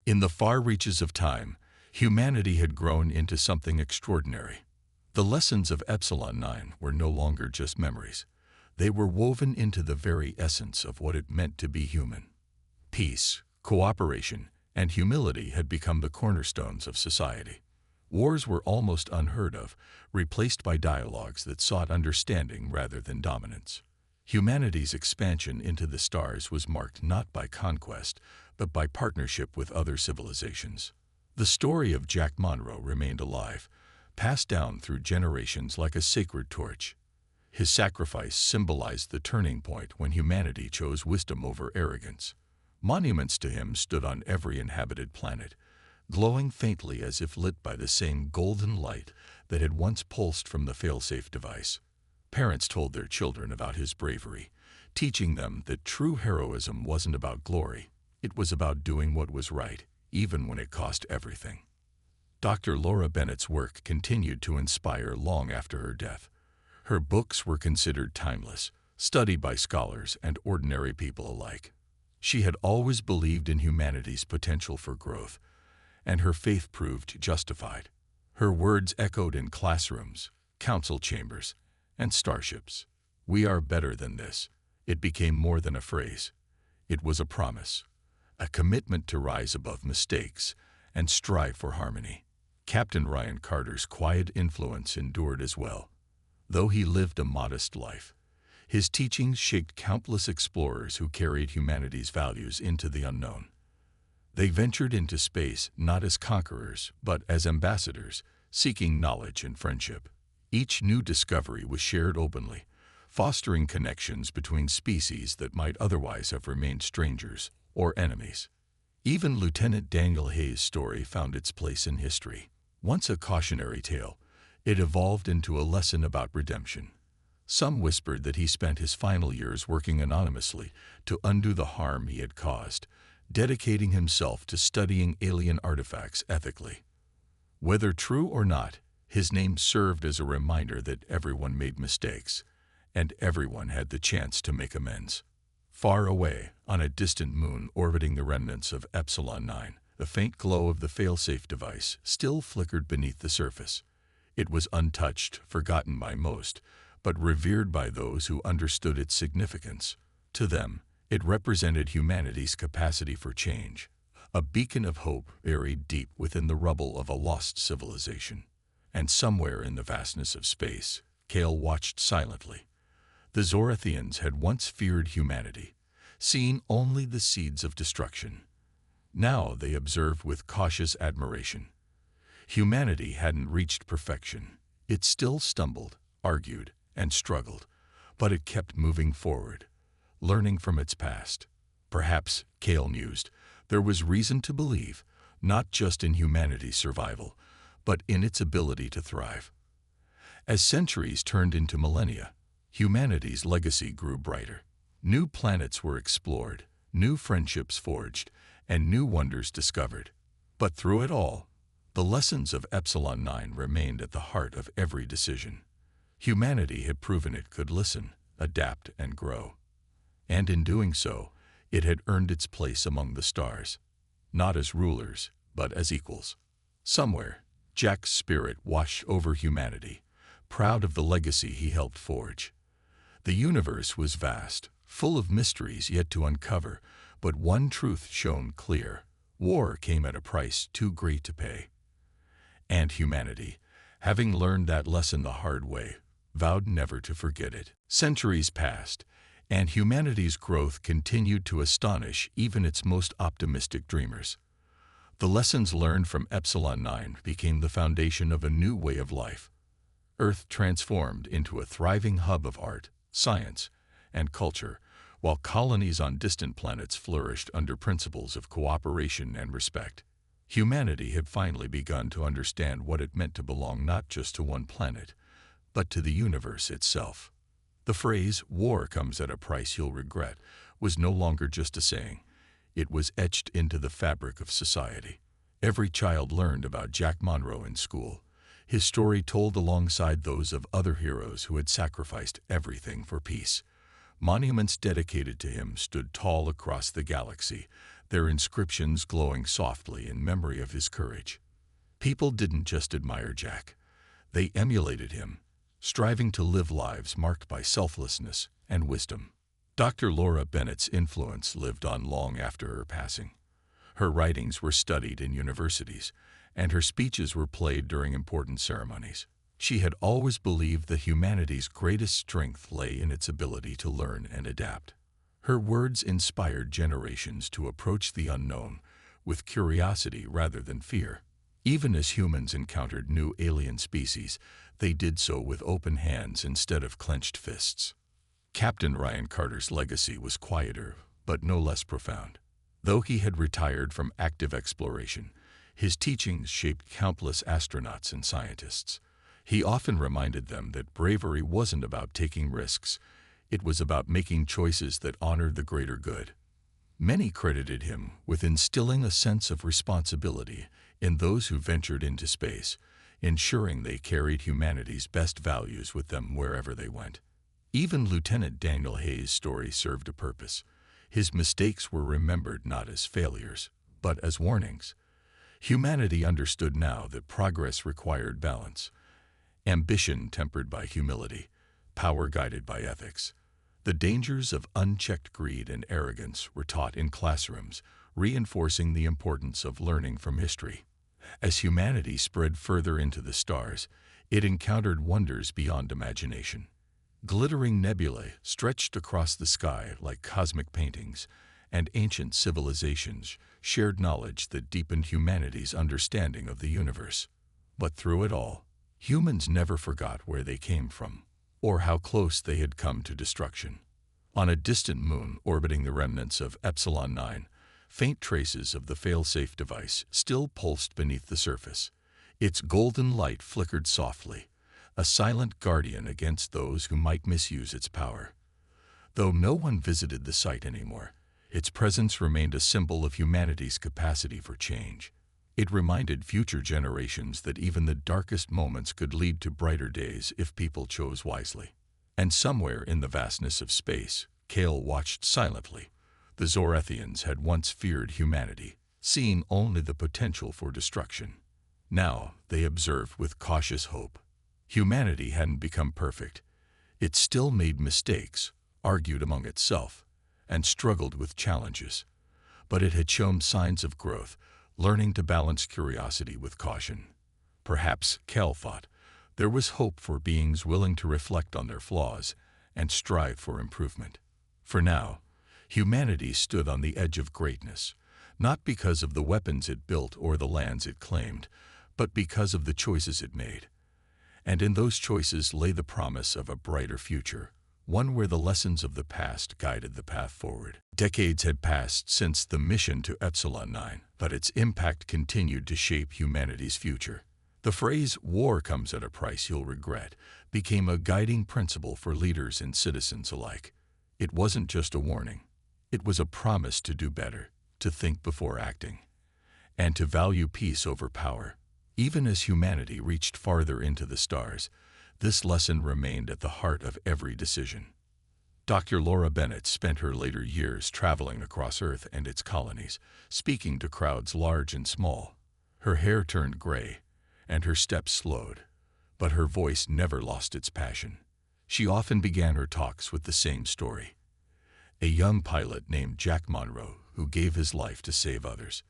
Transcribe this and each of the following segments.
In the far reaches of time, humanity had grown into something extraordinary. The lessons of Epsilon 9 were no longer just memories. They were woven into the very essence of what it meant to be human. Peace, cooperation, and humility had become the cornerstones of society. Wars were almost unheard of, replaced by dialogues that sought understanding rather than dominance. Humanity's expansion into the stars was marked not by conquest, but by partnership with other civilizations. The story of Jack Monroe remained alive, passed down through generations like a sacred torch. His sacrifice symbolized the turning point when humanity chose wisdom over arrogance. Monuments to him stood on every inhabited planet, glowing faintly as if lit by the same golden light that had once pulsed from the failsafe device. Parents told their children about his bravery, teaching them that true heroism wasn't about glory. It was about doing what was right, even when it cost everything. Dr. Laura Bennett's work continued to inspire long after her death. Her books were considered timeless, studied by scholars and ordinary people alike. She had always believed in humanity's potential for growth, and her faith proved justified. Her words echoed in classrooms, council chambers, and starships. "We are better than this." It became more than a phrase. It was a promise, a commitment to rise above mistakes and strive for harmony. Captain Ryan Carter's quiet influence endured as well. Though he lived a modest life, his teachings shaped countless explorers who carried humanity's values into the unknown. They ventured into space not as conquerors, but as ambassadors, seeking knowledge and friendship. Each new discovery was shared openly, fostering connections between species that might otherwise have remained strangers or enemies. Even Lieutenant Daniel Hayes' story found its place in history. Once a cautionary tale, it evolved into a lesson about redemption. Some whispered that he spent his final years working anonymously to undo the harm he had caused, dedicating himself to studying alien artifacts ethically. Whether true or not, his name served as a reminder that everyone made mistakes, and everyone had the chance to make amends. Far away, on a distant moon orbiting the remnants of Epsilon 9, the faint glow of the failsafe device still flickered beneath the surface. It was untouched, forgotten by most, but revered by those who understood its significance. To them, it represented humanity's capacity for change, a beacon of hope buried deep within the rubble of a lost civilization. And somewhere in the vastness of space, Kale watched silently. The Zorathians had once feared humanity, seen only the seeds of destruction. Now they observed with cautious admiration. Humanity hadn't reached perfection. It still stumbled, argued, and struggled, but it kept moving forward, learning from its past. Perhaps, Kale mused, there was reason to believe, not just in humanity's survival, but in its ability to thrive. As centuries turned into millennia, humanity's legacy grew brighter. New planets were explored, new friendships forged, and new wonders discovered. But through it all, the lessons of Epsilon 9 remained at the heart of every decision. Humanity had proven it could listen, adapt, and grow. And in doing so, it had earned its place among the stars, not as rulers, but as equals. Somewhere, Jack's spirit washed over humanity, proud of the legacy he helped forge. The universe was vast, full of mysteries yet to uncover, but one truth shone clear: war came at a price too great to pay. And humanity, having learned that lesson the hard way, vowed never to forget it. Centuries passed, and humanity's growth continued to astonish even its most optimistic dreamers. The lessons learned from Epsilon 9 became the foundation of a new way of life. Earth transformed into a thriving hub of art, science, and culture, while colonies on distant planets flourished under principles of cooperation and respect. Humanity had finally begun to understand what it meant to belong not just to one planet, but to the universe itself. The phrase, "war comes at a price you'll regret," was no longer just a saying. It was etched into the fabric of society. Every child learned about Jack Monroe in school, his story told alongside those of other heroes who had sacrificed everything for peace. Monuments dedicated to him stood tall across the galaxy, their inscriptions glowing softly in memory of his courage. People didn't just admire Jack. They emulated him, striving to live lives marked by selflessness and wisdom. Dr. Laura Bennett's influence lived on long after her passing. Her writings were studied in universities, and her speeches were played during important ceremonies. She had always believed that humanity's greatest strength lay in its ability to learn and adapt. Her words inspired generations to approach the unknown with curiosity rather than fear. Even as humans encountered new alien species, they did so with open hands instead of clenched fists. Captain Ryan Carter's legacy was quieter, but no less profound. Though he had retired from active exploration, his teachings shaped countless astronauts and scientists. He often reminded them that bravery wasn't about taking risks. It was about making choices that honored the greater good. Many credited him with instilling a sense of responsibility in those who ventured into space, ensuring they carried humanity's best values with them wherever they went. Even Lieutenant Daniel Hayes' story served a purpose. His mistakes were remembered not as failures, but as warnings. Humanity understood now that progress required balance, ambition tempered by humility, power guided by ethics. The dangers of unchecked greed and arrogance were taught in classrooms, reinforcing the importance of learning from history. As humanity spread further into the stars, it encountered wonders beyond imagination. Glittering nebulae stretched across the sky like cosmic paintings, and ancient civilizations shared knowledge that deepened humanity's understanding of the universe. But through it all, humans never forgot where they came from, or how close they had come to destruction. On a distant moon orbiting the remnants of Epsilon 9, faint traces of the failsafe device still pulsed beneath the surface. Its golden light flickered softly, a silent guardian against those who might misuse its power. Though no one visited the site anymore, its presence remained a symbol of humanity's capacity for change. It reminded future generations that even the darkest moments could lead to brighter days if people chose wisely. And somewhere in the vastness of space, Kale watched silently. The Zorethians had once feared humanity, seeing only the potential for destruction. Now they observed with cautious hope. Humanity hadn't become perfect. It still made mistakes, argued among itself, and struggled with challenges. But it had shown signs of growth, learning to balance curiosity with caution. Perhaps, Kel thought, there was hope for beings willing to reflect on their flaws and strive for improvement. For now, humanity stood on the edge of greatness, not because of the weapons it built or the lands it claimed, but because of the choices it made. And in those choices lay the promise of a brighter future, one where the lessons of the past guided the path forward. Decades had passed since the mission to Epsilon 9, but its impact continued to shape humanity's future. The phrase, "war comes at a price you'll regret," became a guiding principle for leaders and citizens alike. It wasn't just a warning. It was a promise to do better, to think before acting, and to value peace over power. Even as humanity reached farther into the stars, this lesson remained at the heart of every decision. Dr. Laura Bennett spent her later years traveling across Earth and its colonies, speaking to crowds large and small. Her hair turned gray, and her steps slowed, but her voice never lost its passion. She often began her talks with the same story. A young pilot named Jack Monroe who gave his life to save others.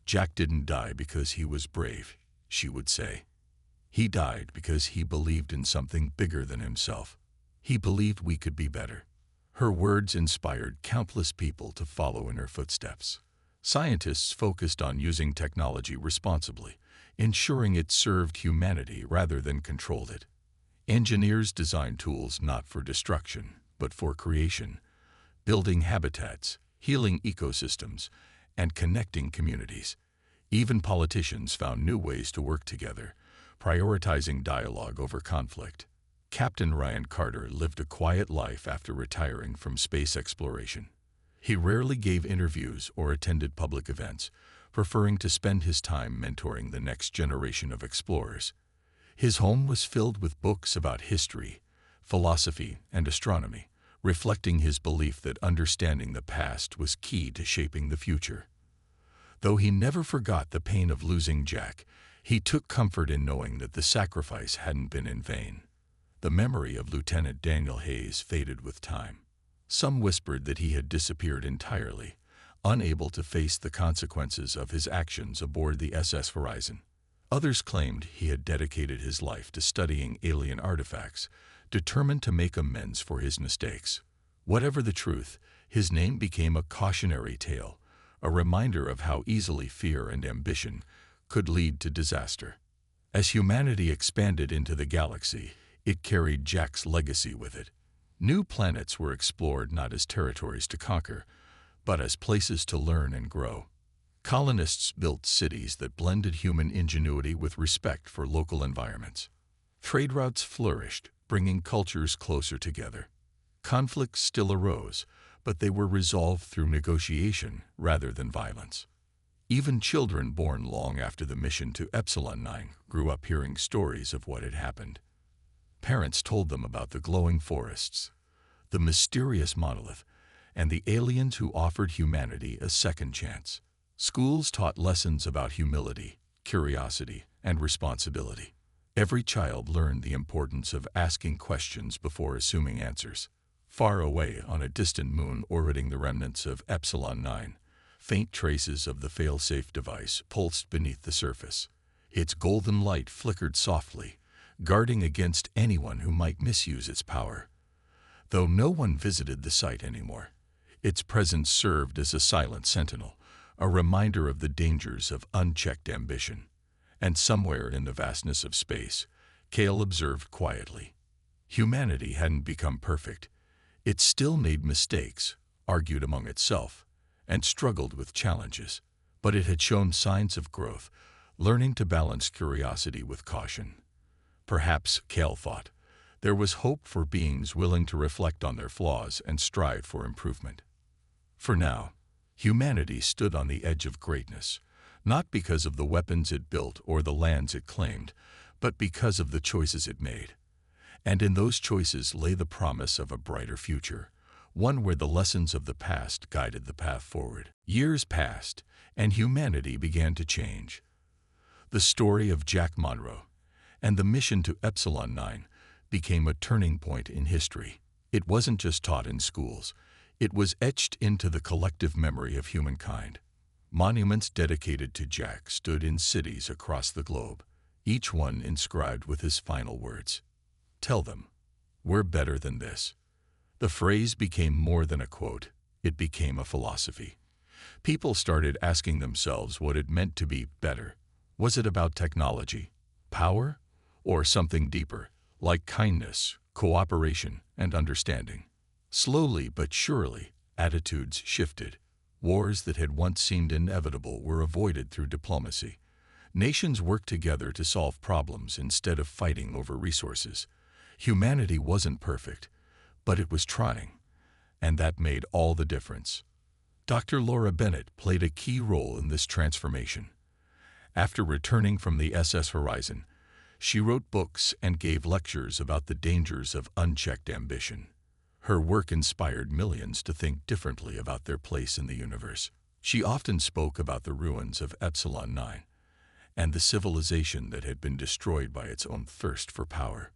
Jack didn't die because he was brave, she would say. He died because he believed in something bigger than himself. He believed we could be better. Her words inspired countless people to follow in her footsteps. Scientists focused on using technology responsibly, ensuring it served humanity rather than controlled it. Engineers designed tools not for destruction, but for creation, building habitats, healing ecosystems, and connecting communities. Even politicians found new ways to work together, prioritizing dialogue over conflict. Captain Ryan Carter lived a quiet life after retiring from space exploration. He rarely gave interviews or attended public events, preferring to spend his time mentoring the next generation of explorers. His home was filled with books about history, philosophy, and astronomy, reflecting his belief that understanding the past was key to shaping the future. Though he never forgot the pain of losing Jack, he took comfort in knowing that the sacrifice hadn't been in vain. The memory of Lieutenant Daniel Hayes faded with time. Some whispered that he had disappeared entirely, unable to face the consequences of his actions aboard the SS Horizon. Others claimed he had dedicated his life to studying alien artifacts, determined to make amends for his mistakes. Whatever the truth, his name became a cautionary tale, a reminder of how easily fear and ambition could lead to disaster. As humanity expanded into the galaxy, it carried Jack's legacy with it. New planets were explored not as territories to conquer, but as places to learn and grow. Colonists built cities that blended human ingenuity with respect for local environments. Trade routes flourished, bringing cultures closer together. Conflicts still arose, but they were resolved through negotiation rather than violence. Even children born long after the mission to Epsilon 9 grew up hearing stories of what had happened. Parents told them about the glowing forests, the mysterious monolith, and the aliens who offered humanity a second chance. Schools taught lessons about humility, curiosity, and responsibility. Every child learned the importance of asking questions before assuming answers. Far away on a distant moon orbiting the remnants of Epsilon 9, faint traces of the fail-safe device pulsed beneath the surface. Its golden light flickered softly, guarding against anyone who might misuse its power. Though no one visited the site anymore, its presence served as a silent sentinel, a reminder of the dangers of unchecked ambition. And somewhere in the vastness of space, Cale observed quietly. Humanity hadn't become perfect. It still made mistakes, argued among itself, and struggled with challenges. But it had shown signs of growth, learning to balance curiosity with caution. Perhaps, Cale thought, there was hope for beings willing to reflect on their flaws and strive for improvement. For now, humanity stood on the edge of greatness, not because of the weapons it built or the lands it claimed, but because of the choices it made. And in those choices lay the promise of a brighter future, one where the lessons of the past guided the path forward. Years passed, and humanity began to change. The story of Jack Monroe and the mission to Epsilon 9 became a turning point in history. It wasn't just taught in schools. It was etched into the collective memory of humankind. Monuments dedicated to Jack stood in cities across the globe, each one inscribed with his final words. Tell them, we're better than this. The phrase became more than a quote. It became a philosophy. People started asking themselves what it meant to be better. Was it about technology, power, or something deeper, like kindness, cooperation, and understanding? Slowly but surely, attitudes shifted. Wars that had once seemed inevitable were avoided through diplomacy. Nations worked together to solve problems instead of fighting over resources. Humanity wasn't perfect, but it was trying, and that made all the difference. Dr. Laura Bennett played a key role in this transformation. After returning from the SS Horizon, she wrote books and gave lectures about the dangers of unchecked ambition. Her work inspired millions to think differently about their place in the universe. She often spoke about the ruins of Epsilon 9 and the civilization that had been destroyed by its own thirst for power.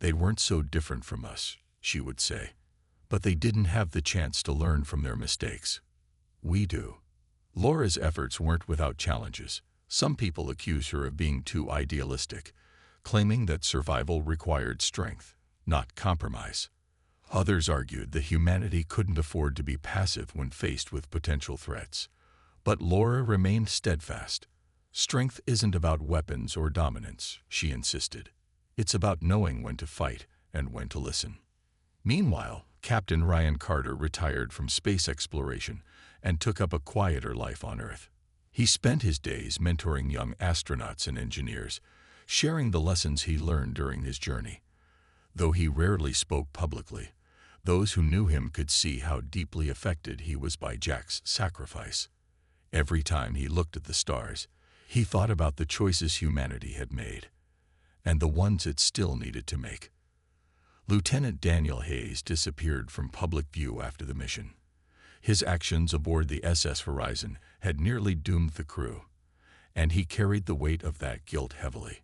They weren't so different from us, she would say, but they didn't have the chance to learn from their mistakes. We do. Laura's efforts weren't without challenges. Some people accuse her of being too idealistic, claiming that survival required strength, not compromise. Others argued that humanity couldn't afford to be passive when faced with potential threats. But Laura remained steadfast. Strength isn't about weapons or dominance, she insisted. It's about knowing when to fight and when to listen. Meanwhile, Captain Ryan Carter retired from space exploration and took up a quieter life on Earth. He spent his days mentoring young astronauts and engineers, sharing the lessons he learned during his journey. Though he rarely spoke publicly, those who knew him could see how deeply affected he was by Jack's sacrifice. Every time he looked at the stars, he thought about the choices humanity had made, and the ones it still needed to make. Lieutenant Daniel Hayes disappeared from public view after the mission. His actions aboard the SS Horizon had nearly doomed the crew, and he carried the weight of that guilt heavily.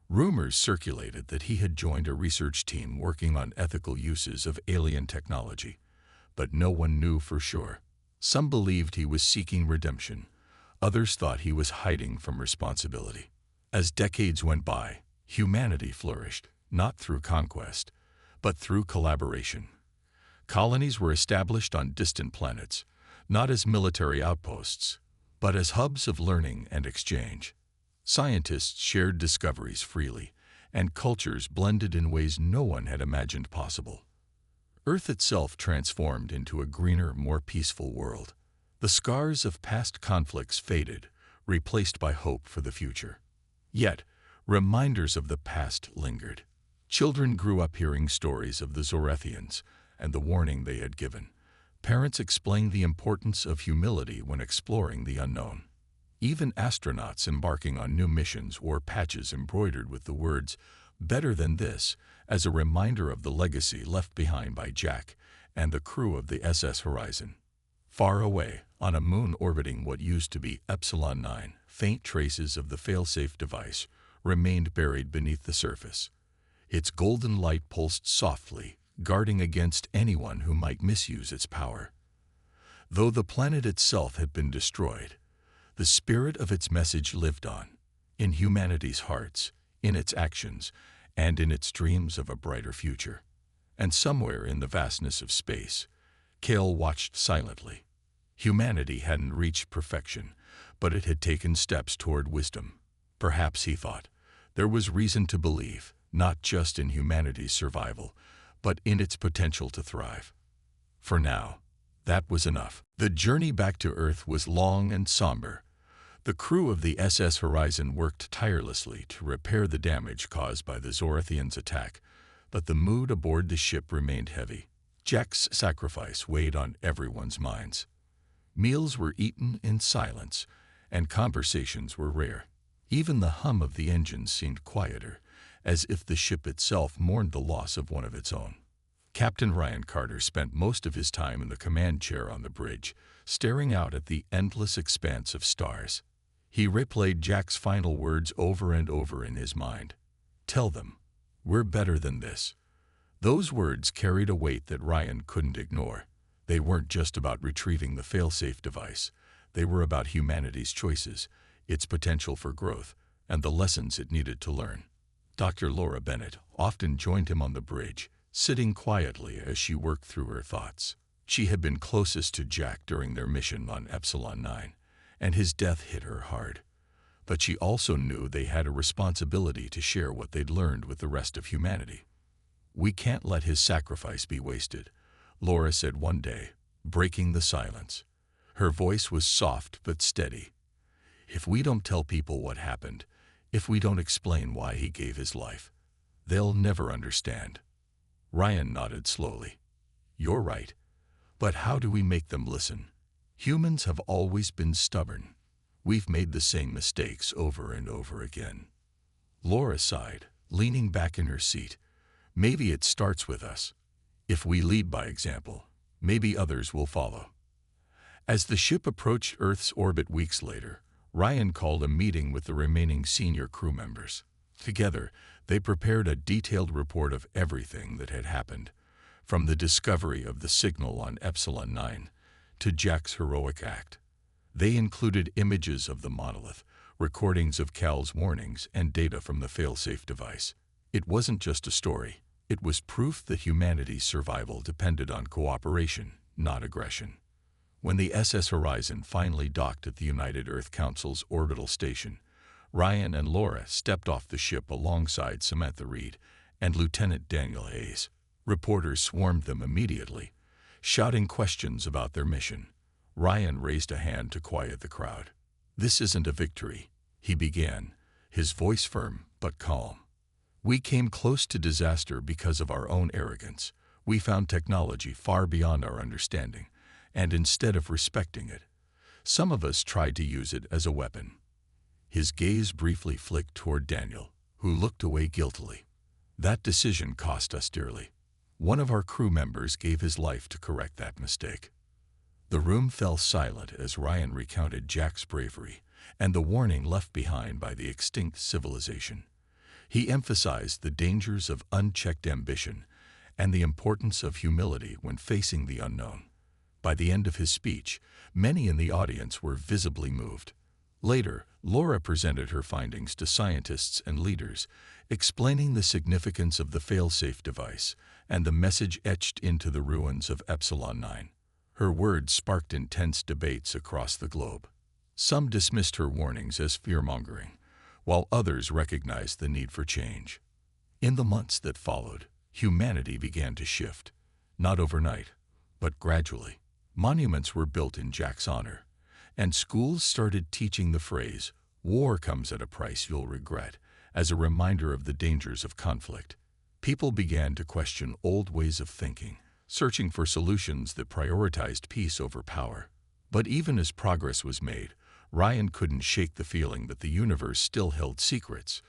Rumors circulated that he had joined a research team working on ethical uses of alien technology, but no one knew for sure. Some believed he was seeking redemption. Others thought he was hiding from responsibility. As decades went by, humanity flourished, not through conquest, but through collaboration. Colonies were established on distant planets, not as military outposts, but as hubs of learning and exchange. Scientists shared discoveries freely, and cultures blended in ways no one had imagined possible. Earth itself transformed into a greener, more peaceful world. The scars of past conflicts faded, replaced by hope for the future. Yet, reminders of the past lingered. Children grew up hearing stories of the Zorethians and the warning they had given. Parents explained the importance of humility when exploring the unknown. Even astronauts embarking on new missions wore patches embroidered with the words, "Better than this," as a reminder of the legacy left behind by Jack and the crew of the SS Horizon. Far away, on a moon orbiting what used to be Epsilon 9, faint traces of the failsafe device remained buried beneath the surface. Its golden light pulsed softly, guarding against anyone who might misuse its power. Though the planet itself had been destroyed, the spirit of its message lived on, in humanity's hearts, in its actions, and in its dreams of a brighter future. And somewhere in the vastness of space, Cale watched silently. Humanity hadn't reached perfection, but it had taken steps toward wisdom. Perhaps, he thought, there was reason to believe, not just in humanity's survival, but in its potential to thrive. For now, that was enough. The journey back to Earth was long and somber. The crew of the SS Horizon worked tirelessly to repair the damage caused by the Zorethians' attack, but the mood aboard the ship remained heavy. Jack's sacrifice weighed on everyone's minds. Meals were eaten in silence, and conversations were rare. Even the hum of the engines seemed quieter, as if the ship itself mourned the loss of one of its own. Captain Ryan Carter spent most of his time in the command chair on the bridge, staring out at the endless expanse of stars. He replayed Jack's final words over and over in his mind. "Tell them, we're better than this." Those words carried a weight that Ryan couldn't ignore. They weren't just about retrieving the failsafe device. They were about humanity's choices, its potential for growth, and the lessons it needed to learn. Dr. Laura Bennett often joined him on the bridge, sitting quietly as she worked through her thoughts. She had been closest to Jack during their mission on Epsilon 9, and his death hit her hard. But she also knew they had a responsibility to share what they'd learned with the rest of humanity. "We can't let his sacrifice be wasted," Laura said one day, breaking the silence. Her voice was soft but steady. "If we don't tell people what happened, if we don't explain why he gave his life, they'll never understand." Ryan nodded slowly. "You're right. But how do we make them listen? Humans have always been stubborn. We've made the same mistakes over and over again." Laura sighed, leaning back in her seat. "Maybe it starts with us. If we lead by example, maybe others will follow." As the ship approached Earth's orbit weeks later, Ryan called a meeting with the remaining senior crew members. Together, they prepared a detailed report of everything that had happened, from the discovery of the signal on Epsilon 9 to Jack's heroic act. They included images of the monolith, recordings of Cal's warnings, and data from the failsafe device. It wasn't just a story. It was proof that humanity's survival depended on cooperation, not aggression. When the SS Horizon finally docked at the United Earth Council's orbital station, Ryan and Laura stepped off the ship alongside Samantha Reed and Lieutenant Daniel Hayes. Reporters swarmed them immediately, shouting questions about their mission. Ryan raised a hand to quiet the crowd. "This isn't a victory," he began, his voice firm but calm. "We came close to disaster because of our own arrogance. We found technology far beyond our understanding, and instead of respecting it, some of us tried to use it as a weapon." His gaze briefly flicked toward Daniel, who looked away guiltily. "That decision cost us dearly. One of our crew members gave his life to correct that mistake." The room fell silent as Ryan recounted Jack's bravery and the warning left behind by the extinct civilization. He emphasized the dangers of unchecked ambition and the importance of humility when facing the unknown. By the end of his speech, many in the audience were visibly moved. Later, Laura presented her findings to scientists and leaders, explaining the significance of the failsafe device and the message etched into the ruins of Epsilon 9. Her words sparked intense debates across the globe. Some dismissed her warnings as fear-mongering, while others recognized the need for change. In the months that followed, humanity began to shift, not overnight, but gradually. Monuments were built in Jack's honor, and schools started teaching the phrase, "War comes at a price you'll regret," as a reminder of the dangers of conflict. People began to question old ways of thinking, searching for solutions that prioritized peace over power. But even as progress was made, Ryan couldn't shake the feeling that the universe still held secrets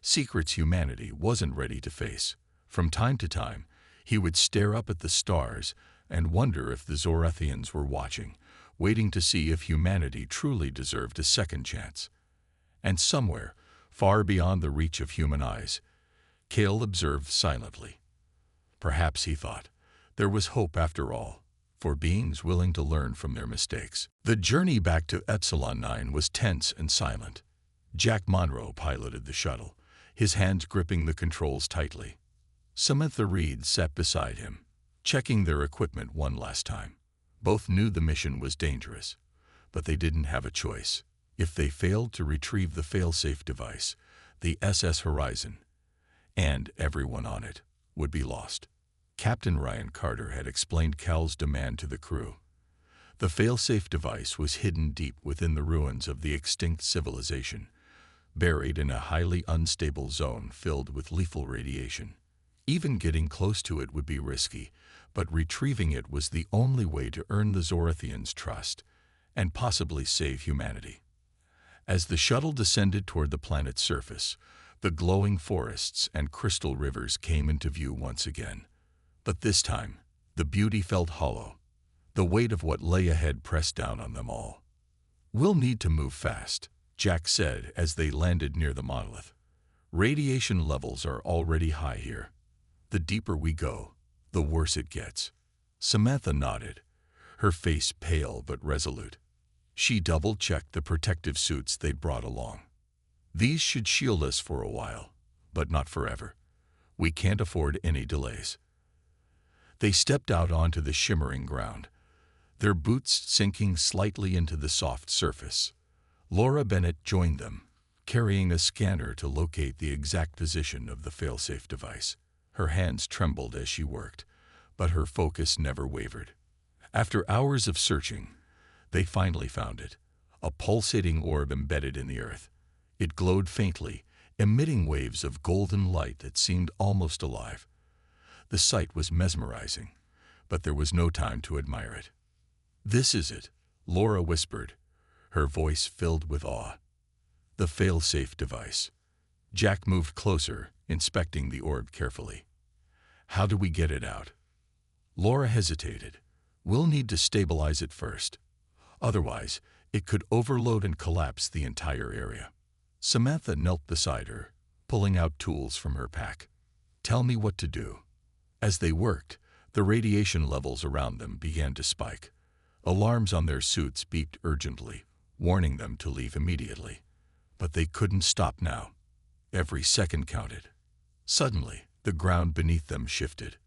humanity wasn't ready to face. From time to time, he would stare up at the stars and wonder if the Zorathians were watching, waiting to see if humanity truly deserved a second chance. And somewhere, far beyond the reach of human eyes, Cale observed silently. Perhaps, he thought, there was hope after all, for beings willing to learn from their mistakes. The journey back to Epsilon 9 was tense and silent. Jack Monroe piloted the shuttle, his hands gripping the controls tightly. Samantha Reed sat beside him, checking their equipment one last time. Both knew the mission was dangerous, but they didn't have a choice. If they failed to retrieve the failsafe device, the SS Horizon, and everyone on it, would be lost. Captain Ryan Carter had explained Cal's demand to the crew. The failsafe device was hidden deep within the ruins of the extinct civilization, buried in a highly unstable zone filled with lethal radiation. Even getting close to it would be risky, but retrieving it was the only way to earn the Zorathians' trust and possibly save humanity. As the shuttle descended toward the planet's surface, the glowing forests and crystal rivers came into view once again. But this time, the beauty felt hollow. The weight of what lay ahead pressed down on them all. "We'll need to move fast," Jack said as they landed near the monolith. "Radiation levels are already high here. The deeper we go, the worse it gets." Samantha nodded, her face pale but resolute. She double-checked the protective suits they'd brought along. "These should shield us for a while, but not forever. We can't afford any delays." They stepped out onto the shimmering ground, their boots sinking slightly into the soft surface. Laura Bennett joined them, carrying a scanner to locate the exact position of the failsafe device. Her hands trembled as she worked, but her focus never wavered. After hours of searching, they finally found it, a pulsating orb embedded in the earth. It glowed faintly, emitting waves of golden light that seemed almost alive. The sight was mesmerizing, but there was no time to admire it. "This is it," Laura whispered, her voice filled with awe. "The failsafe device." Jack moved closer, inspecting the orb carefully. "How do we get it out?" Laura hesitated. "We'll need to stabilize it first. Otherwise, it could overload and collapse the entire area." Samantha knelt beside her, pulling out tools from her pack. "Tell me what to do." As they worked, the radiation levels around them began to spike. Alarms on their suits beeped urgently, warning them to leave immediately. But they couldn't stop now. Every second counted. Suddenly, the ground beneath them shifted.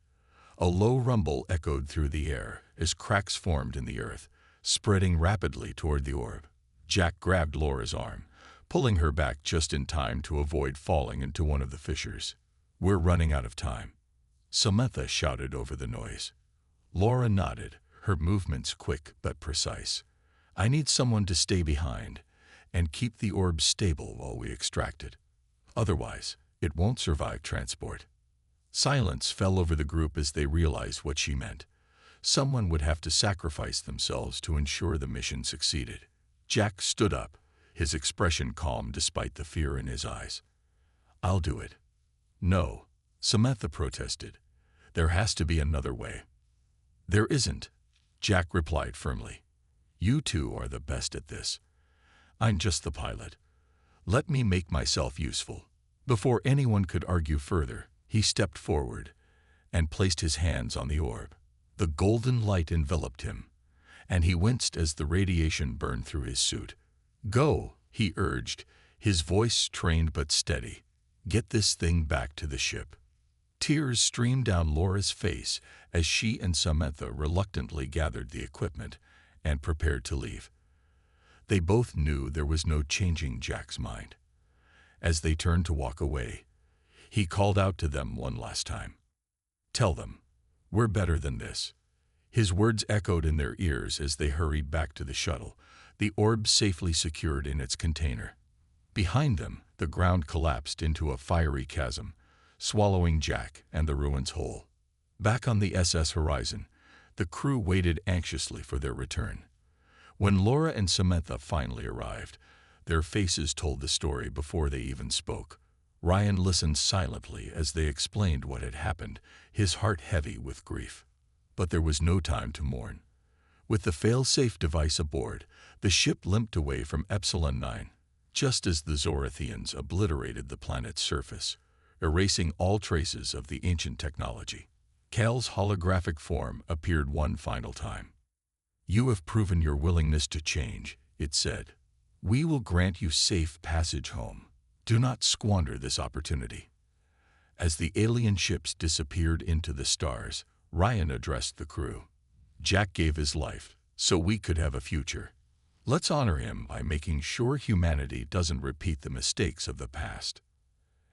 A low rumble echoed through the air as cracks formed in the earth, spreading rapidly toward the orb. Jack grabbed Laura's arm, pulling her back just in time to avoid falling into one of the fissures. "We're running out of time," Samantha shouted over the noise. Laura nodded, her movements quick but precise. "I need someone to stay behind and keep the orb stable while we extract it. Otherwise, it won't survive transport." Silence fell over the group as they realized what she meant. Someone would have to sacrifice themselves to ensure the mission succeeded. Jack stood up, his expression calm despite the fear in his eyes. "I'll do it." "No," Samantha protested. "There has to be another way." "There isn't," Jack replied firmly. "You two are the best at this. I'm just the pilot. Let me make myself useful." Before anyone could argue further, he stepped forward and placed his hands on the orb. The golden light enveloped him, and he winced as the radiation burned through his suit. "Go," he urged, his voice trained but steady. "Get this thing back to the ship." Tears streamed down Laura's face as she and Samantha reluctantly gathered the equipment and prepared to leave. They both knew there was no changing Jack's mind. As they turned to walk away, he called out to them one last time. "Tell them, we're better than this." His words echoed in their ears as they hurried back to the shuttle, the orb safely secured in its container. Behind them, the ground collapsed into a fiery chasm, swallowing Jack and the ruins whole. Back on the SS Horizon, the crew waited anxiously for their return. When Laura and Samantha finally arrived, their faces told the story before they even spoke. Ryan listened silently as they explained what had happened, his heart heavy with grief. But there was no time to mourn. With the fail-safe device aboard, the ship limped away from Epsilon 9, just as the Zorathians obliterated the planet's surface, erasing all traces of the ancient technology. Cal's holographic form appeared one final time. "You have proven your willingness to change," it said. "We will grant you safe passage home. Do not squander this opportunity." As the alien ships disappeared into the stars, Ryan addressed the crew. "Jack gave his life so we could have a future. Let's honor him by making sure humanity doesn't repeat the mistakes of the past."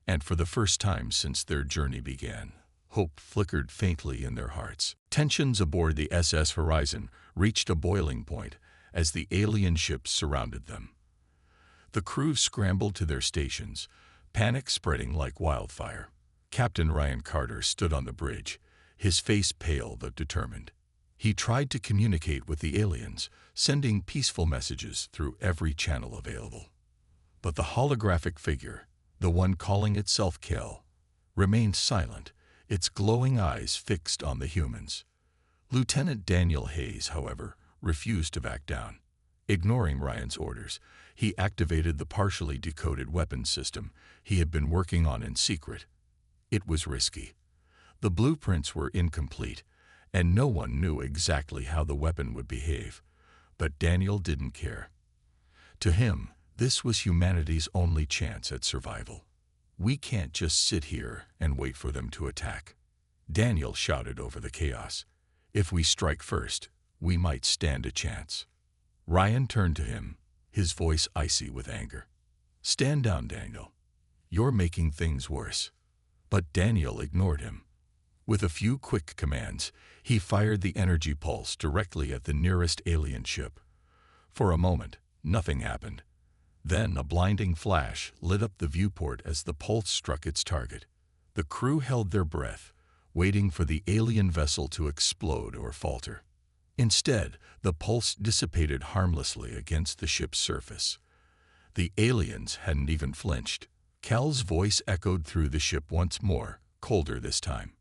And for the first time since their journey began, hope flickered faintly in their hearts. Tensions aboard the SS Horizon reached a boiling point as the alien ships surrounded them. The crew scrambled to their stations, panic spreading like wildfire. Captain Ryan Carter stood on the bridge, his face pale but determined. He tried to communicate with the aliens, sending peaceful messages through every channel available. But the holographic figure, the one calling itself Cal, remained silent, its glowing eyes fixed on the humans. Lieutenant Daniel Hayes, however, refused to back down. Ignoring Ryan's orders, he activated the partially decoded weapons system he had been working on in secret. It was risky. The blueprints were incomplete, and no one knew exactly how the weapon would behave. But Daniel didn't care. To him, this was humanity's only chance at survival. "We can't just sit here and wait for them to attack," Daniel shouted over the chaos. "If we strike first, we might stand a chance." Ryan turned to him, his voice icy with anger. "Stand down, Daniel. You're making things worse." But Daniel ignored him. With a few quick commands, he fired the energy pulse directly at the nearest alien ship. For a moment, nothing happened. Then a blinding flash lit up the viewport as the pulse struck its target. The crew held their breath, waiting for the alien vessel to explode or falter. Instead, the pulse dissipated harmlessly against the ship's surface. The aliens hadn't even flinched. Cal's voice echoed through the ship once more, colder this time.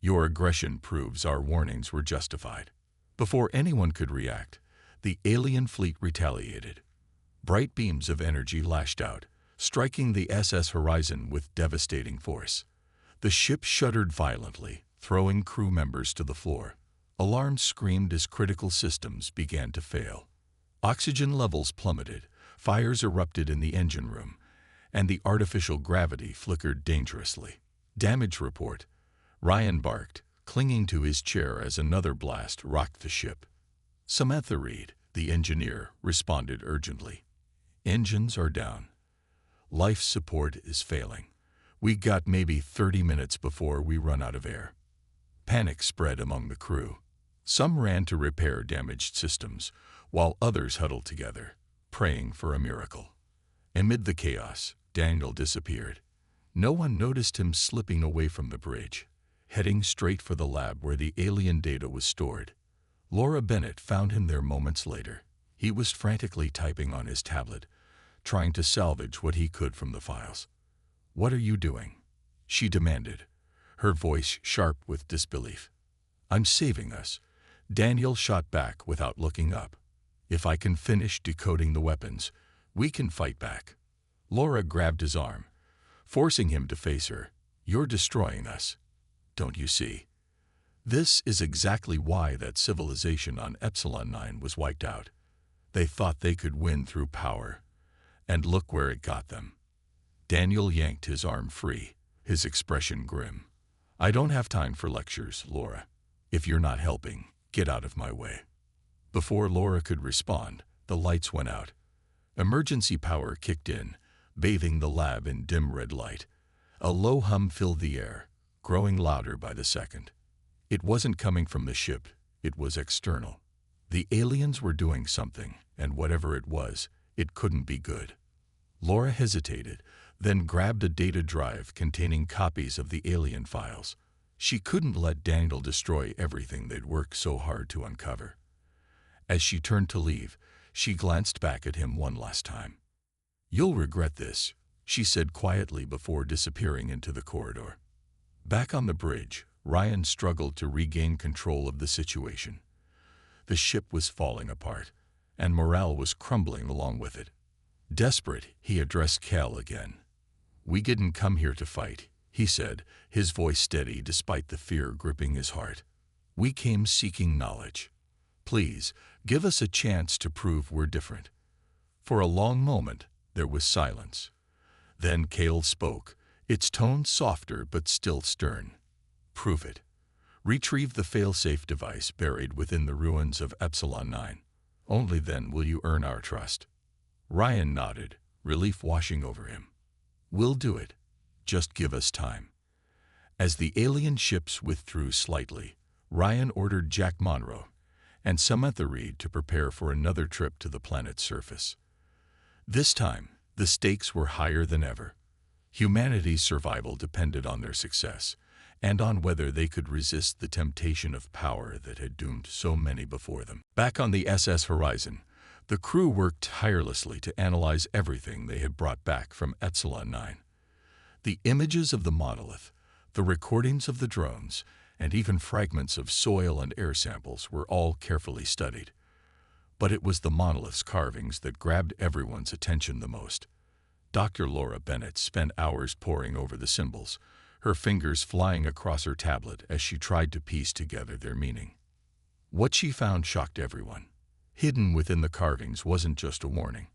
"Your aggression proves our warnings were justified." Before anyone could react, the alien fleet retaliated. Bright beams of energy lashed out, striking the SS Horizon with devastating force. The ship shuddered violently, throwing crew members to the floor. Alarms screamed as critical systems began to fail. Oxygen levels plummeted, fires erupted in the engine room, and the artificial gravity flickered dangerously. "Damage report," Ryan barked, clinging to his chair as another blast rocked the ship. Samantha Reed, the engineer, responded urgently. "Engines are down. Life support is failing. We got maybe 30 minutes before we run out of air." Panic spread among the crew. Some ran to repair damaged systems, while others huddled together, praying for a miracle. Amid the chaos, Daniel disappeared. No one noticed him slipping away from the bridge, heading straight for the lab where the alien data was stored. Laura Bennett found him there moments later. He was frantically typing on his tablet, trying to salvage what he could from the files. "What are you doing?" she demanded, her voice sharp with disbelief. "I'm saving us. Daniel shot back without looking up. If I can finish decoding the weapons, we can fight back. Laura grabbed his arm, forcing him to face her. You're destroying us. Don't you see? This is exactly why that civilization on Epsilon 9 was wiped out. They thought they could win through power. And look where it got them. Daniel yanked his arm free, his expression grim. I don't have time for lectures, Laura. If you're not helping, get out of my way. Before Laura could respond, the lights went out. Emergency power kicked in, bathing the lab in dim red light. A low hum filled the air, growing louder by the second. It wasn't coming from the ship, it was external. The aliens were doing something, and whatever it was, it couldn't be good. Laura hesitated, then grabbed a data drive containing copies of the alien files. She couldn't let Daniel destroy everything they'd worked so hard to uncover. As she turned to leave, she glanced back at him one last time. You'll regret this, she said quietly before disappearing into the corridor. Back on the bridge, Ryan struggled to regain control of the situation. The ship was falling apart, and morale was crumbling along with it. Desperate, he addressed Cal again. We didn't come here to fight, he said, his voice steady despite the fear gripping his heart. We came seeking knowledge. Please, give us a chance to prove we're different. For a long moment, there was silence. Then Cal spoke, its tone softer but still stern. Prove it. Retrieve the failsafe device buried within the ruins of Epsilon 9. Only then will you earn our trust. Ryan nodded, relief washing over him. We'll do it. Just give us time. As the alien ships withdrew slightly, Ryan ordered Jack Monroe and Samantha Reed to prepare for another trip to the planet's surface. This time, the stakes were higher than ever. Humanity's survival depended on their success, and on whether they could resist the temptation of power that had doomed so many before them. Back on the SS Horizon, the crew worked tirelessly to analyze everything they had brought back from Epsilon 9. The images of the monolith, the recordings of the drones, and even fragments of soil and air samples were all carefully studied. But it was the monolith's carvings that grabbed everyone's attention the most. Dr. Laura Bennett spent hours poring over the symbols, her fingers flying across her tablet as she tried to piece together their meaning. What she found shocked everyone. Hidden within the carvings wasn't just a warning.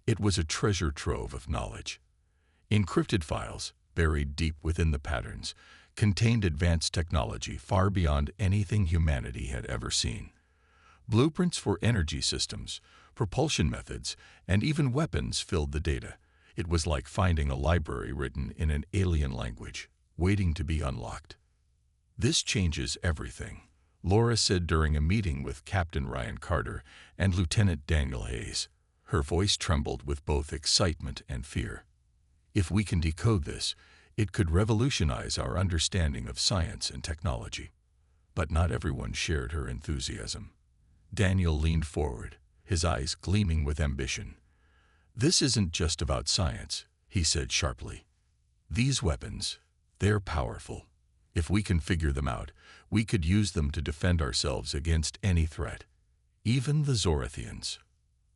It was a treasure trove of knowledge. Encrypted files, buried deep within the patterns, contained advanced technology far beyond anything humanity had ever seen. Blueprints for energy systems, propulsion methods, and even weapons filled the data. It was like finding a library written in an alien language, waiting to be unlocked. This changes everything, Laura said during a meeting with Captain Ryan Carter and Lieutenant Daniel Hayes. Her voice trembled with both excitement and fear. If we can decode this, it could revolutionize our understanding of science and technology. But not everyone shared her enthusiasm. Daniel leaned forward, his eyes gleaming with ambition. This isn't just about science, he said sharply. These weapons, they're powerful. If we can figure them out, we could use them to defend ourselves against any threat, even the Zorathians.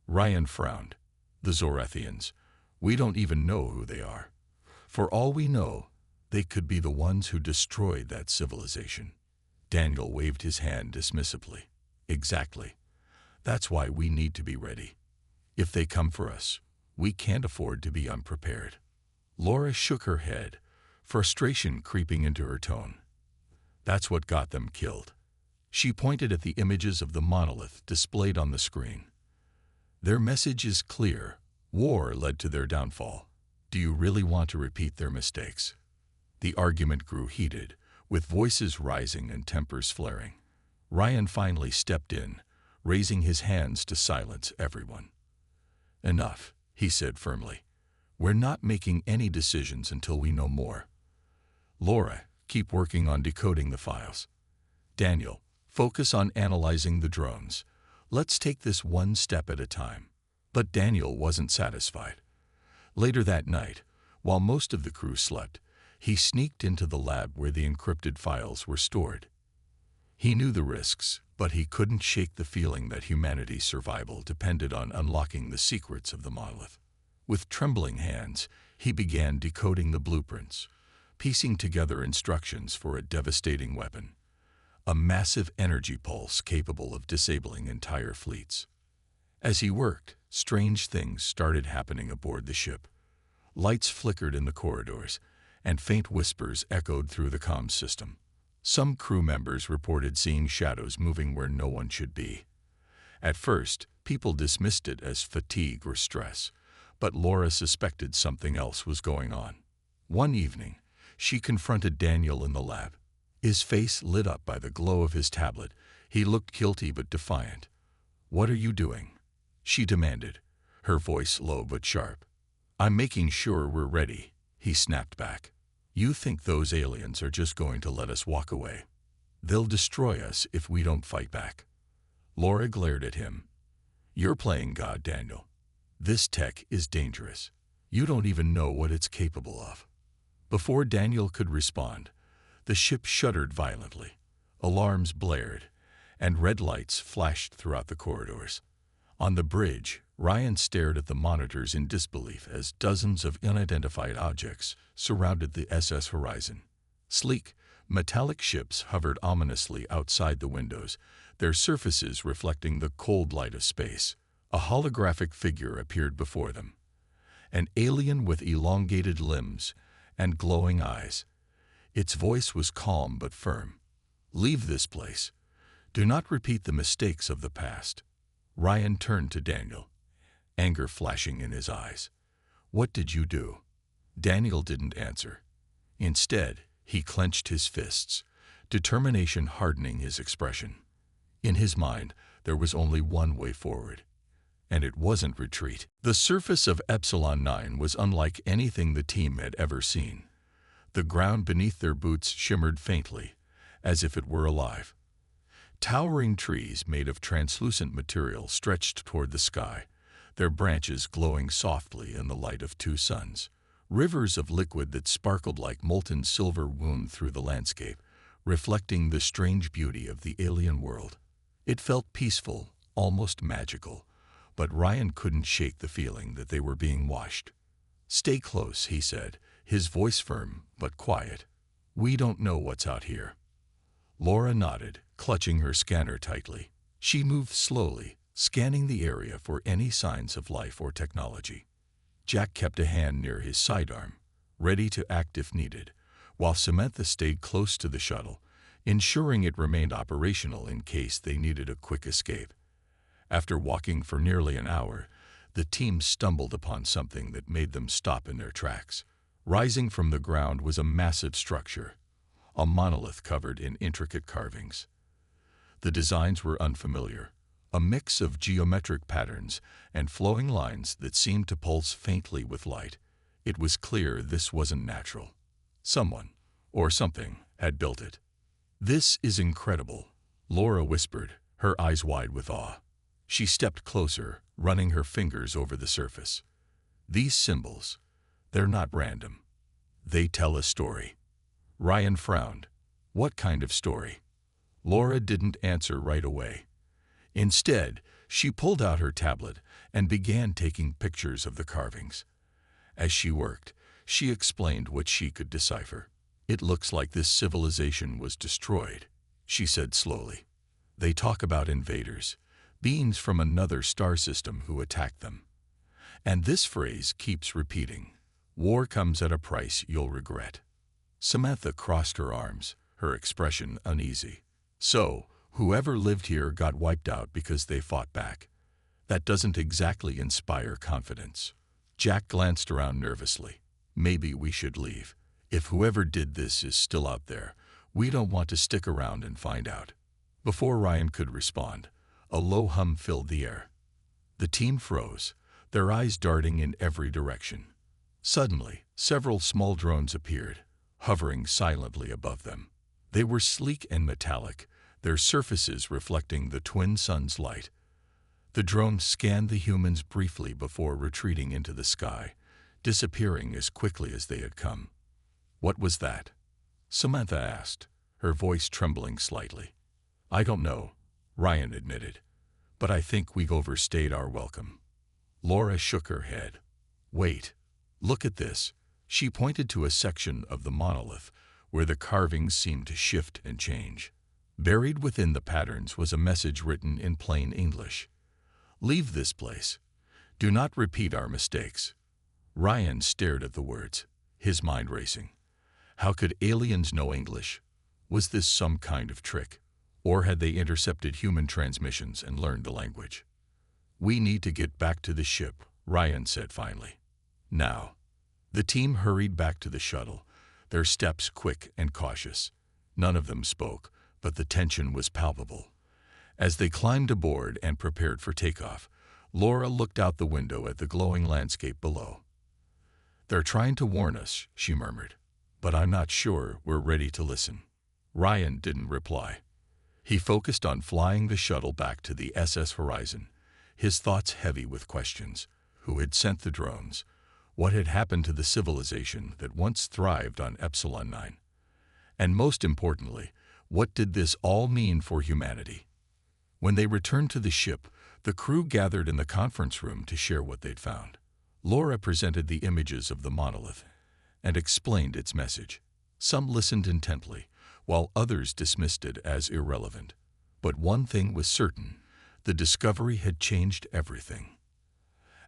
Ryan frowned. The Zorathians. We don't even know who they are. For all we know, they could be the ones who destroyed that civilization. Daniel waved his hand dismissively. Exactly. That's why we need to be ready. If they come for us, we can't afford to be unprepared. Laura shook her head, frustration creeping into her tone. That's what got them killed. She pointed at the images of the monolith displayed on the screen. Their message is clear. War led to their downfall. Do you really want to repeat their mistakes? The argument grew heated, with voices rising and tempers flaring. Ryan finally stepped in, raising his hands to silence everyone. Enough, he said firmly. We're not making any decisions until we know more. Laura, keep working on decoding the files. Daniel, focus on analyzing the drones. Let's take this one step at a time. But Daniel wasn't satisfied. Later that night, while most of the crew slept, he sneaked into the lab where the encrypted files were stored. He knew the risks, but he couldn't shake the feeling that humanity's survival depended on unlocking the secrets of the monolith. With trembling hands, he began decoding the blueprints, piecing together instructions for a devastating weapon, a massive energy pulse capable of disabling entire fleets. As he worked, strange things started happening aboard the ship. Lights flickered in the corridors, and faint whispers echoed through the comms system. Some crew members reported seeing shadows moving where no one should be. At first, people dismissed it as fatigue or stress, but Laura suspected something else was going on. One evening, she confronted Daniel in the lab. His face lit up by the glow of his tablet. He looked guilty but defiant. "What are you doing?" she demanded, her voice low but sharp. "I'm making sure we're ready," he snapped back. "You think those aliens are just going to let us walk away? They'll destroy us if we don't fight back." Laura glared at him. "You're playing God, Daniel. This tech is dangerous. You don't even know what it's capable of." Before Daniel could respond, the ship shuddered violently. Alarms blared, and red lights flashed throughout the corridors. On the bridge, Ryan stared at the monitors in disbelief as dozens of unidentified objects surrounded the SS horizon. Sleek, metallic ships hovered ominously outside the windows, their surfaces reflecting the cold light of space. A holographic figure appeared before them. An alien with elongated limbs and glowing eyes. Its voice was calm but firm. "Leave this place. Do not repeat the mistakes of the past." Ryan turned to Daniel, anger flashing in his eyes. "What did you do?" Daniel didn't answer. Instead, he clenched his fists, determination hardening his expression. In his mind, there was only one way forward, and it wasn't retreat. The surface of Epsilon 9 was unlike anything the team had ever seen. The ground beneath their boots shimmered faintly, as if it were alive. Towering trees made of translucent material stretched toward the sky, their branches glowing softly in the light of two suns. Rivers of liquid that sparkled like molten silver wound through the landscape, reflecting the strange beauty of the alien world. It felt peaceful, almost magical, but Ryan couldn't shake the feeling that they were being watched. "Stay close," he said, his voice firm but quiet. "We don't know what's out here." Laura nodded, clutching her scanner tightly. She moved slowly, scanning the area for any signs of life or technology. Jack kept a hand near his sidearm, ready to act if needed, while Samantha stayed close to the shuttle, ensuring it remained operational in case they needed a quick escape. After walking for nearly an hour, the team stumbled upon something that made them stop in their tracks. Rising from the ground was a massive structure, a monolith covered in intricate carvings. The designs were unfamiliar, a mix of geometric patterns and flowing lines that seemed to pulse faintly with light. It was clear this wasn't natural. Someone, or something, had built it. "This is incredible," Laura whispered, her eyes wide with awe. She stepped closer, running her fingers over the surface. "These symbols, they're not random. They tell a story." Ryan frowned. "What kind of story?" Laura didn't answer right away. Instead, she pulled out her tablet and began taking pictures of the carvings. As she worked, she explained what she could decipher. "It looks like this civilization was destroyed," she said slowly. "They talk about invaders, beings from another star system who attacked them. And this phrase keeps repeating, 'War comes at a price you'll regret.'" Samantha crossed her arms, her expression uneasy. "So, whoever lived here got wiped out because they fought back. That doesn't exactly inspire confidence." Jack glanced around nervously. "Maybe we should leave. If whoever did this is still out there, we don't want to stick around and find out." Before Ryan could respond, a low hum filled the air. The team froze, their eyes darting in every direction. Suddenly, several small drones appeared, hovering silently above them. They were sleek and metallic, their surfaces reflecting the twin suns' light. The drones scanned the humans briefly before retreating into the sky, disappearing as quickly as they had come. "What was that?" Samantha asked, her voice trembling slightly. I don't know, Ryan admitted, but I think we've overstayed our welcome. Laura shook her head. Wait, look at this. She pointed to a section of the monolith where the carvings seemed to shift and change. Buried within the patterns was a message written in plain English. Leave this place. Do not repeat our mistakes. Ryan stared at the words, his mind racing. How could aliens know English? Was this some kind of trick? Or had they intercepted human transmissions and learned the language? We need to get back to the ship, Ryan said finally. Now. The team hurried back to the shuttle, their steps quick and cautious. None of them spoke, but the tension was palpable. As they climbed aboard and prepared for takeoff, Laura looked out the window at the glowing landscape below. They're trying to warn us, she murmured, but I'm not sure we're ready to listen. Ryan didn't reply. He focused on flying the shuttle back to the SS Horizon, his thoughts heavy with questions. Who had sent the drones? What had happened to the civilization that once thrived on Epsilon 9? And most importantly, what did this all mean for humanity? When they returned to the ship, the crew gathered in the conference room to share what they'd found. Laura presented the images of the monolith and explained its message. Some listened intently, while others dismissed it as irrelevant. But one thing was certain: the discovery had changed everything.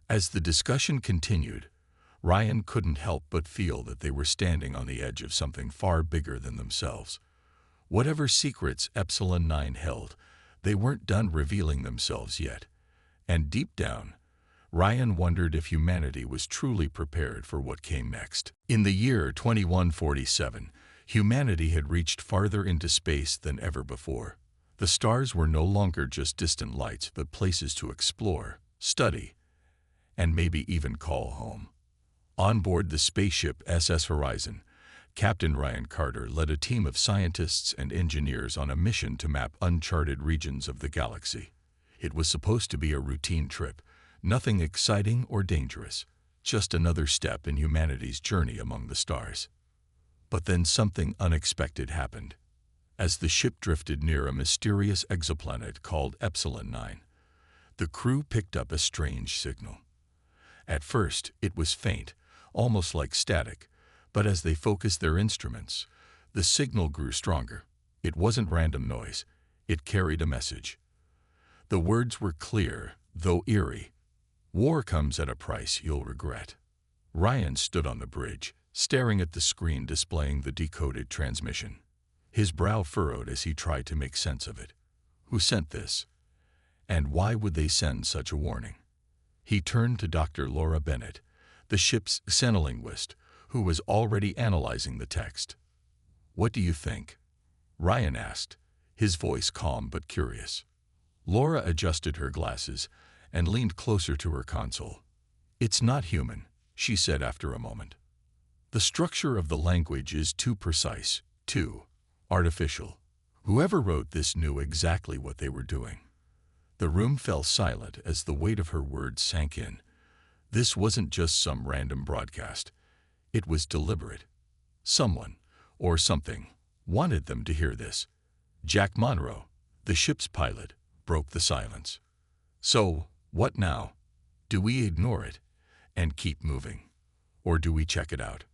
As the discussion continued, Ryan couldn't help but feel that they were standing on the edge of something far bigger than themselves. Whatever secrets Epsilon 9 held, they weren't done revealing themselves yet. And deep down, Ryan wondered if humanity was truly prepared for what came next. In the year 2147, humanity had reached farther into space than ever before. The stars were no longer just distant lights, but places to explore, study, and maybe even call home. On board the spaceship SS Horizon, Captain Ryan Carter led a team of scientists and engineers on a mission to map uncharted regions of the galaxy. It was supposed to be a routine trip, nothing exciting or dangerous, just another step in humanity's journey among the stars. But then something unexpected happened. As the ship drifted near a mysterious exoplanet called Epsilon 9, the crew picked up a strange signal. At first, it was faint, almost like static, but as they focused their instruments, the signal grew stronger. It wasn't random noise. It carried a message. The words were clear, though eerie. War comes at a price you'll regret. Ryan stood on the bridge, staring at the screen displaying the decoded transmission. His brow furrowed as he tried to make sense of it. Who sent this? And why would they send such a warning? He turned to Dr. Laura Bennett, the ship's xenolinguist, who was already analyzing the text. What do you think? Ryan asked, his voice calm but curious. Laura adjusted her glasses and leaned closer to her console. It's not human, she said after a moment. The structure of the language is too precise, too artificial. Whoever wrote this knew exactly what they were doing. The room fell silent as the weight of her words sank in. This wasn't just some random broadcast. It was deliberate. Someone, or something, wanted them to hear this. Jack Monroe, the ship's pilot, broke the silence. So, what now? Do we ignore it and keep moving? Or do we check it out?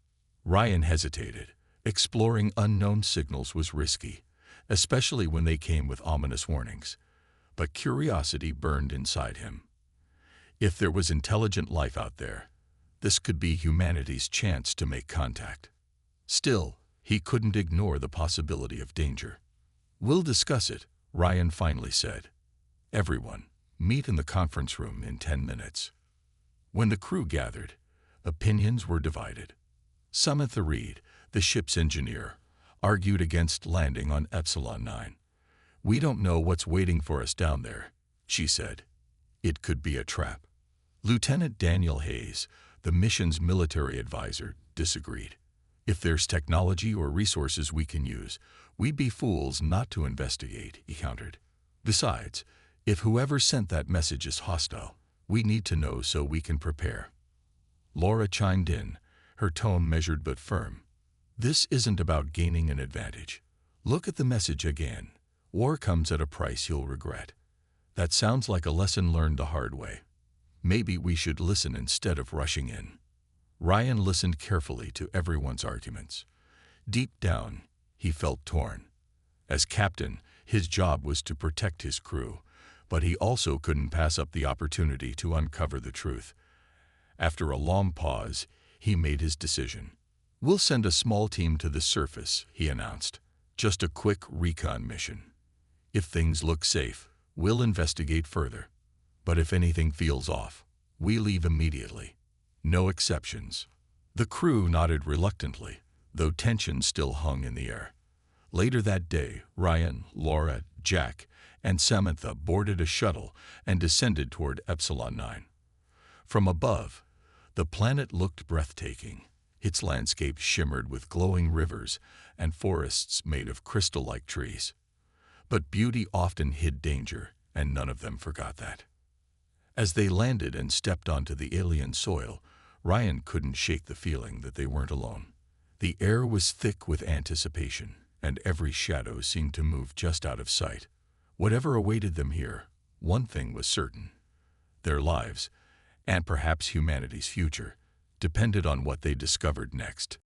Ryan hesitated. Exploring unknown signals was risky, especially when they came with ominous warnings. But curiosity burned inside him. If there was intelligent life out there, this could be humanity's chance to make contact. Still, he couldn't ignore the possibility of danger. We'll discuss it, Ryan finally said. Everyone, meet in the conference room in 10 minutes. When the crew gathered, opinions were divided. Samantha Reed, the ship's engineer, argued against landing on Epsilon 9. We don't know what's waiting for us down there, she said. It could be a trap. Lieutenant Daniel Hayes, the mission's military advisor, disagreed. If there's technology or resources we can use, we'd be fools not to investigate, he countered. Besides, if whoever sent that message is hostile, we need to know so we can prepare. Laura chimed in, her tone measured but firm. This isn't about gaining an advantage. Look at the message again. War comes at a price you'll regret. That sounds like a lesson learned the hard way. Maybe we should listen instead of rushing in. Ryan listened carefully to everyone's arguments. Deep down, he felt torn. As captain, his job was to protect his crew, but he also couldn't pass up the opportunity to uncover the truth. After a long pause, he made his decision. "We'll send a small team to the surface," he announced. "Just a quick recon mission. If things look safe, we'll investigate further. But if anything feels off, we leave immediately. No exceptions." The crew nodded reluctantly, though tension still hung in the air. Later that day, Ryan, Laura, Jack, and Samantha boarded a shuttle and descended toward Epsilon 9. From above, the planet looked breathtaking. Its landscape shimmered with glowing rivers and forests made of crystal-like trees. But beauty often hid danger, and none of them forgot that. As they landed and stepped onto the alien soil, Ryan couldn't shake the feeling that they weren't alone. The air was thick with anticipation, and every shadow seemed to move just out of sight. Whatever awaited them here, one thing was certain. Their lives, and perhaps humanity's future, depended on what they discovered next.